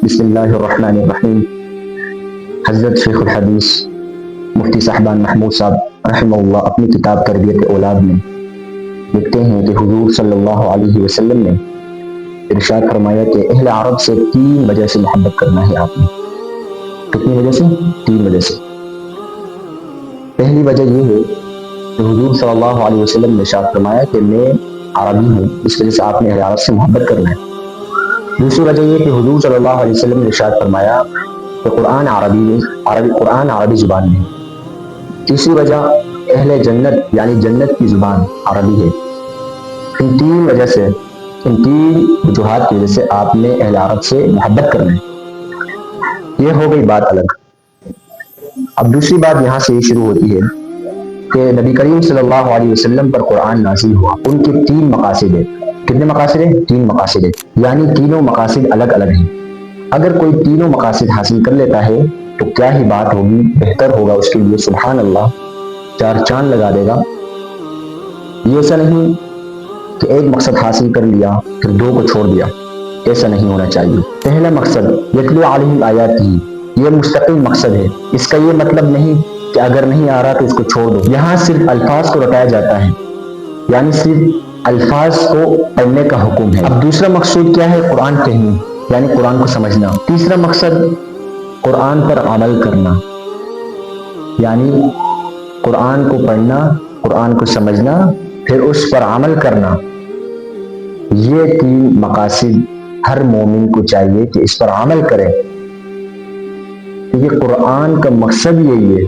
بسم اللہ الرحمن الرحیم۔ حضرت شیخ الحدیث مفتی صاحبان محمود صاحب رحمہ اللہ اپنی کتاب تربیت اولاد میں لکھتے ہیں کہ حضور صلی اللہ علیہ وسلم نے ارشاد فرمایا کہ اہل عرب سے 3 وجہ سے محبت کرنا ہے آپ نے۔ کتنی وجہ سے؟ 3 وجہ سے۔ پہلی وجہ یہ ہے کہ حضور صلی اللہ علیہ وسلم نے ارشاد فرمایا کہ میں عربی ہوں، اس وجہ سے آپ نے اہل عرب سے محبت کرنا ہے۔ دوسری وجہ یہ کہ حضور صلی اللہ علیہ وسلم نے ارشاد فرمایا کہ قرآن عربی زبان میں ہے۔ تیسری وجہ اہل جنت یعنی جنت کی زبان عربی ہے۔ ان 3 وجہ سے، ان 3 وجوہات کی وجہ سے آپ نے اہل عرب سے محبت کرنا ہے۔ یہ ہو گئی بات الگ۔ اب دوسری بات یہاں سے یہ شروع ہوتی ہے کہ نبی کریم صلی اللہ علیہ وسلم پر قرآن نازل ہوا، ان کے 3 مقاصد ہیں۔ کتنے مقاصد ہیں؟ 3 مقاصد ہیں، یعنی تینوں مقاصد الگ الگ ہیں۔ اگر کوئی تینوں مقاصد حاصل کر لیتا ہے تو کیا ہی بات ہوگی، بہتر ہوگا اس کے لیے، سبحان اللہ، 4 چاند لگا دے گا۔ یہ ایسا نہیں کہ ایک مقصد حاصل کر لیا پھر 2 کو چھوڑ دیا، ایسا نہیں ہونا چاہیے۔ پہلا مقصد یتلو علیہم آیاتہ، یہ مستقل مقصد ہے۔ اس کا یہ مطلب نہیں کہ اگر نہیں آ رہا تو اس کو چھوڑ دو۔ یہاں صرف الفاظ کو رٹایا جاتا ہے، یعنی صرف الفاظ کو پڑھنے کا حکم ہے۔ اب دوسرا مقصود کیا ہے؟ قرآن فہمی، یعنی قرآن کو سمجھنا۔ تیسرا مقصد قرآن پر عمل کرنا، یعنی قرآن کو پڑھنا، قرآن کو سمجھنا، پھر اس پر عمل کرنا۔ یہ 3 مقاصد ہر مومن کو چاہیے کہ اس پر عمل کرے، کیونکہ قرآن کا مقصد یہی ہے